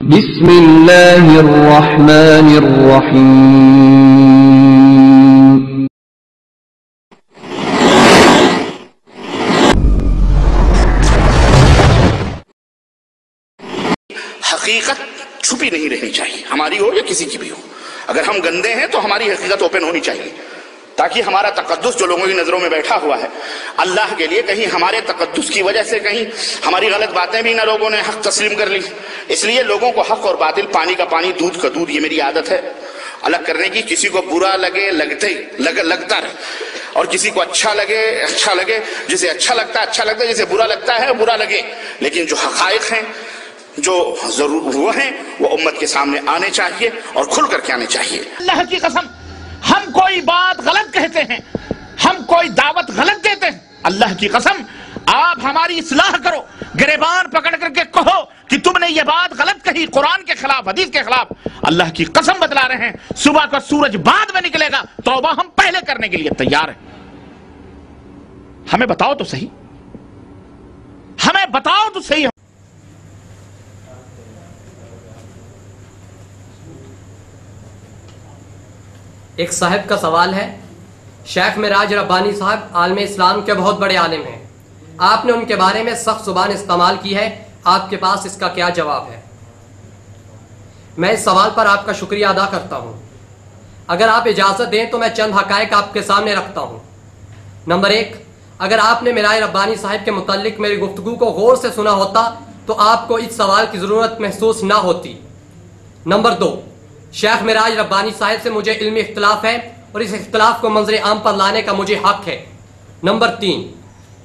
بسم اللہ الرحمن الرحیم۔ حقیقت چھپی نہیں رہنی چاہیے، ہماری ہو یا کسی کی بھی ہو۔ اگر ہم گندے ہیں تو ہماری حقیقت اوپن ہونی چاہیے، تاکہ ہمارا تقدس جو لوگوں کی نظروں میں بیٹھا ہوا ہے اللہ کے لیے، کہیں ہمارے تقدس کی وجہ سے کہیں ہماری غلط باتیں بھی نہ لوگوں نے حق تسلیم کر لی۔ اس لیے لوگوں کو حق اور باطل، پانی کا پانی، دودھ کا دودھ، یہ میری عادت ہے الگ کرنے کی۔ کسی کو برا لگے لگتا رہے، اور کسی کو اچھا لگے، جسے اچھا لگتا ہے، جسے برا لگتا ہے برا لگے، لیکن جو حقائق ہیں، جو ضرور وہ ہیں، وہ امت کے سامنے آنے چاہیے اور کھل کر کے آنے چاہیے۔ اللہ کی قسم، ہم کوئی بات غلط کہتے ہیں، ہم کوئی دعوت غلط دیتے ہیں، اللہ کی قسم آپ ہماری اصلاح کرو، گریبان پکڑ کر کے کہو کہ تم نے یہ بات غلط کہی، قرآن کے خلاف، حدیث کے خلاف۔ اللہ کی قسم بتلا رہے ہیں، صبح کا سورج بعد میں نکلے گا، توبہ ہم پہلے کرنے کے لیے تیار ہیں۔ ہمیں بتاؤ تو صحیح، ہمیں بتاؤ تو صحیح۔ ایک صاحب کا سوال ہے، شیخ معراج ربانی صاحب عالم اسلام کے بہت بڑے عالم ہیں، آپ نے ان کے بارے میں سخت زبان استعمال کی ہے، آپ کے پاس اس کا کیا جواب ہے؟ میں اس سوال پر آپ کا شکریہ ادا کرتا ہوں۔ اگر آپ اجازت دیں تو میں چند حقائق آپ کے سامنے رکھتا ہوں۔ نمبر 1، اگر آپ نے معراج ربانی صاحب کے متعلق میری گفتگو کو غور سے سنا ہوتا تو آپ کو اس سوال کی ضرورت محسوس نہ ہوتی۔ نمبر 2، شیخ معراج ربانی صاحب سے مجھے علمی اختلاف ہے اور اس اختلاف کو منظر عام پر لانے کا مجھے حق ہے۔ نمبر 3،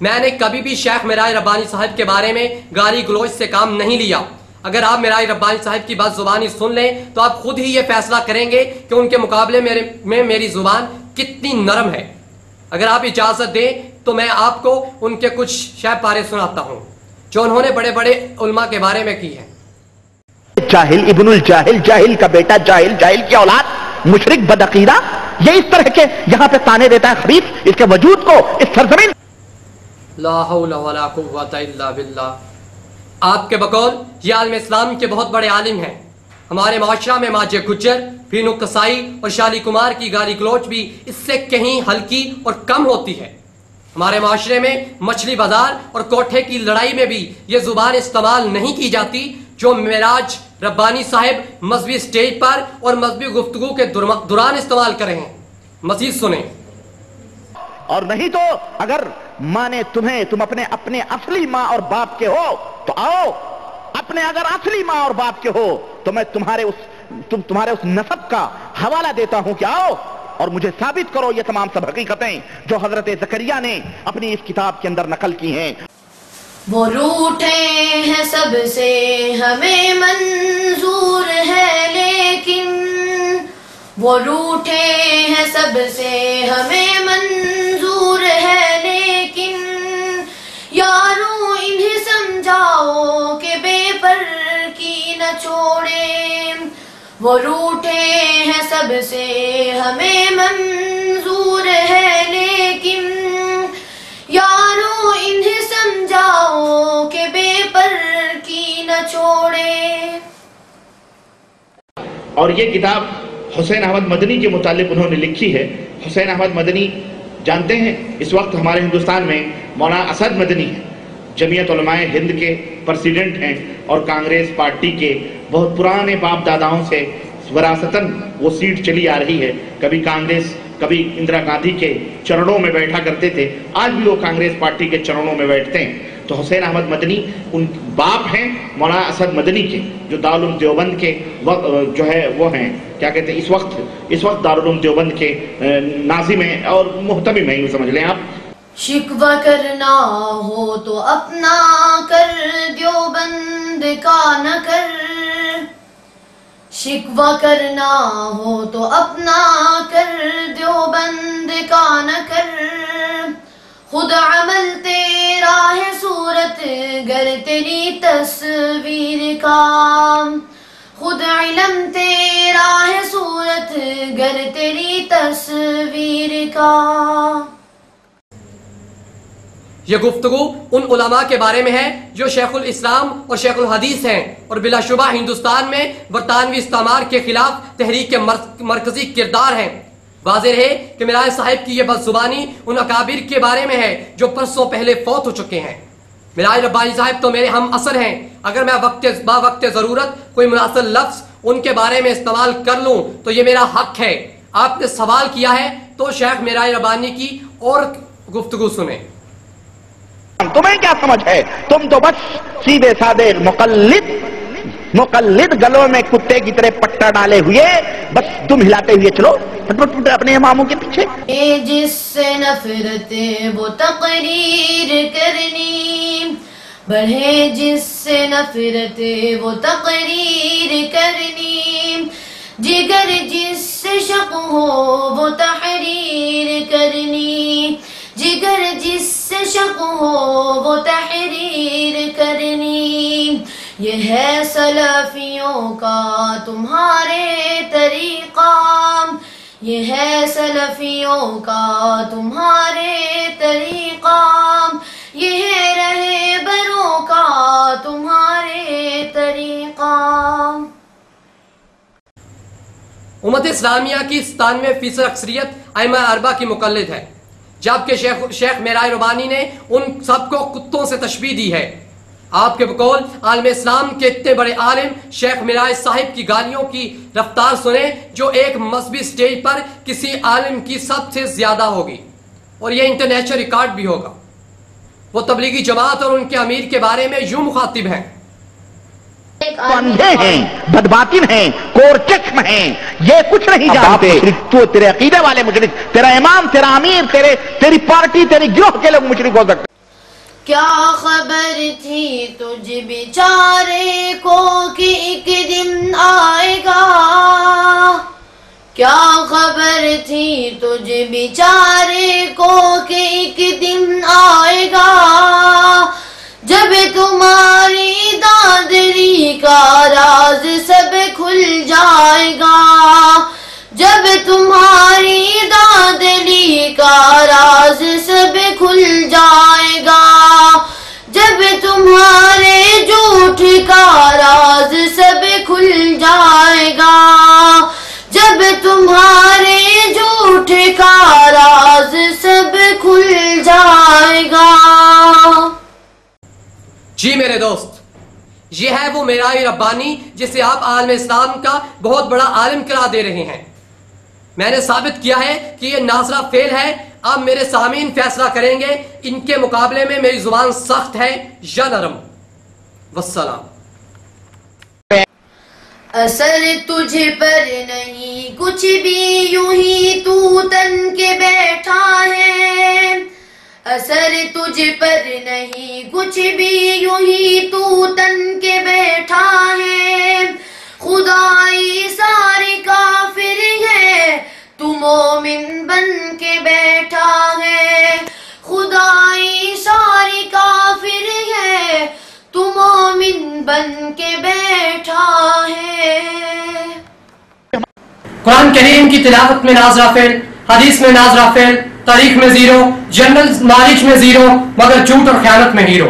میں نے کبھی بھی شیخ معراج ربانی صاحب کے بارے میں گالی گلوچ سے کام نہیں لیا۔ اگر آپ معراج ربانی صاحب کی بات زبانی سن لیں تو آپ خود ہی یہ فیصلہ کریں گے کہ ان کے مقابلے میں میری زبان کتنی نرم ہے۔ اگر آپ اجازت دیں تو میں آپ کو ان کے کچھ شعر پارے سناتا ہوں جو انہوں نے بڑے بڑے علماء کے بارے میں کی ہیں۔ جاہل ابن الجاہل، جاہل کا بیٹا جاہل، جاہل کی اولاد، مشرک بدعقیدہ، یہ اس طرح کے یہاں پہ تانے دیتا ہے خبیث اس کے وجود کو، اس سرزمین۔ لا حول ولا قوت الا باللہ۔ آپ کے بقول یہ عالم اسلام کے بہت بڑے عالم ہیں۔ ہمارے معاشرہ میں ماجے گجر، فینو کسائی اور شالی کمار کی گالی گلوچ بھی اس سے کہیں ہلکی اور کم ہوتی ہے۔ ہمارے معاشرے میں مچھلی بازار اور کوٹھے کی لڑائی میں بھی یہ زبان استعمال نہیں کی جاتی جو معراج ربانی صاحب مذہبی سٹیج پر اور مذہبی گفتگو کے دوران استعمال کرے ہیں۔ مزید سنیں۔ اور نہیں تو اگر ماں نے تمہیں، تم اپنے اصلی ماں اور باپ کے ہو تو آؤ، اپنے اگر اصلی ماں اور باپ کے ہو تو میں تمہارے اس نسب کا حوالہ دیتا ہوں کہ آؤ اور مجھے ثابت کرو یہ تمام سب حقیقتیں جو حضرت زکریا نے اپنی اس کتاب کے اندر نقل کی ہیں۔ وہ روٹھے ہیں سب سے ہمیں منظور ہے، لیکن وہ روٹھے ہیں سب سے ہمیں منظور ہے، لیکن یارو انہیں سمجھاؤ کہ بے پر کی نہ چھوڑیں۔ وہ روٹھے ہیں سب سے ہمیں منظور ہے، لیکن یارو انہیں سمجھاؤ کہ بے پر کی نہ چھوڑے۔ اور یہ کتاب حسین احمد مدنی کے متعلق انہوں نے لکھی ہے۔ حسین احمد مدنی جانتے ہیں اس وقت ہمارے ہندوستان میں مولانا اسد مدنی ہیں، جمعیت علماء ہند کے پریزیڈنٹ ہیں اور کانگریس پارٹی کے بہت پرانے باپ داداؤں سے وراثتاً وہ سیٹ چلی آ رہی ہے۔ کبھی کانگریس، کبھی اندرا گاندھی کے چرنوں میں بیٹھا کرتے تھے، آج بھی وہ کانگریس پارٹی کے چرنوں میں بیٹھتے ہیں۔ تو حسین احمد مدنی ان باپ ہیں مولانا اسد مدنی کے، جو دارالعلوم دیوبند کے جو ہے وہ ہیں، کیا کہتے ہیں، اس وقت دارالعلوم دیوبند کے ناظم ہیں اور محتمم ہیں، یوں سمجھ لیں آپ۔ شکوہ کرنا ہو تو اپنا کر، دیوبند کا نہ کر۔ شکوہ کرنا ہو تو اپنا کر، دیوبند کا نہ کر۔ خود عمل تیرا ہے صورت گر تیری تصویر کا، خود علم تیرا ہے صورت گر تیری تصویر کا۔ یہ گفتگو ان علماء کے بارے میں ہے جو شیخ الاسلام اور شیخ الحدیث ہیں اور بلا شبہ ہندوستان میں برطانوی استعمار کے خلاف تحریک کے مرکزی کردار ہیں۔ واضح ہے کہ میرا صاحب کی یہ بد زبانی ان اکابر کے بارے میں ہے جو پرسوں پہلے فوت ہو چکے ہیں۔ میرا ربانی صاحب تو میرے ہم اثر ہیں، اگر میں وقت ضرورت کوئی مناسب لفظ ان کے بارے میں استعمال کر لوں تو یہ میرا حق ہے۔ آپ نے سوال کیا ہے تو شیخ میرا ربانی کی اور گفتگو سنیں۔ تمہیں کیا سمجھ ہے؟ تم تو بس سیدھے سادے مقلد گلوں میں کتے کی طرح پٹا ڈالے ہوئے بس دم ہلاتے ہوئے چلو اپنے اماموں کے پیچھے۔ جس سے نفرت وہ تقریر کرنی، بڑھے جس سے نفرت وہ تقریر کرنی، جگر جس سے شق ہو وہ تحریر کرنی، جگر جس سے شق ہو وہ تحریر کرنی، یہ ہے سلفیوں کا تمہارے طریقہ، یہ ہے سلفیوں کا تمہارے طریقہ، یہ ہے رہبروں کا تمہارے طریقہ۔ امت اسلامیہ کی 97% اکثریت ائمہ اربعہ کی مقلد ہے، جبکہ شیخ میرا ربانی نے ان سب کو کتوں سے تشبیہ دی ہے۔ آپ کے بقول عالم اسلام کے اتنے بڑے عالم شیخ میرا صاحب کی گالیوں کی رفتار سنیں جو ایک مذہبی سٹیج پر کسی عالم کی سب سے زیادہ ہوگی، اور یہ انٹرنیشنل ریکارڈ بھی ہوگا۔ وہ تبلیغی جماعت اور ان کے امیر کے بارے میں یوں مخاطب ہیں: اندھے ہیں، بدباطن ہیں، کور چشم ہیں، یہ کچھ نہیں جانتے۔ تو تیرے عقیدے والے مشرک، تیرا امام، تیرا امیر، تیری پارٹی، تیری گروہ کے لوگ مشرک ہو سکتے۔ کیا خبر تھی تجھ بیچارے کو کہ ایک دن آئے گا، کیا خبر تھی تجھ بیچارے کو کہ ایک دن آئے گا، جب تمہاری دادری کا راز سب کھل جائے گا، جب تمہاری دادری کا راز سب کھل جائے گا، جب تمہارے جھوٹ کا راز سب کھل جائے گا، جب تمہارے جھوٹ کا راز سب کھل جائے گا۔ جی میرے دوست، یہ ہے وہ میرا ربانی جسے آپ عالم اسلام کا بہت بڑا عالم قرار دے رہے ہیں۔ میں نے ثابت کیا ہے کہ یہ ناظرہ فعل ہے۔ اب میرے سامعین فیصلہ کریں گے ان کے مقابلے میں میری زبان سخت ہے یا نرم۔ والسلام۔ اثر تجھ پر نہیں کچھ بھی، یوں ہی تو تن کے بیٹھا ہے، اثر تجھ پر نہیں کچھ بھی، یوں ہی تو تن کے بیٹھا ہے، خدائی سارے کافر ہے تو مومن بن کے بیٹھا ہے، خدائی سارے کافر ہے تو مومن بن کے بیٹھا ہے۔ قرآن کریم کی تلاوت میں ناظرہ فعل، حدیث میں ناظرہ فعل، تاریخ میں زیرو، جنرل نالج میں زیرو، مگر جھوٹ اور خیانت میں ہیرو۔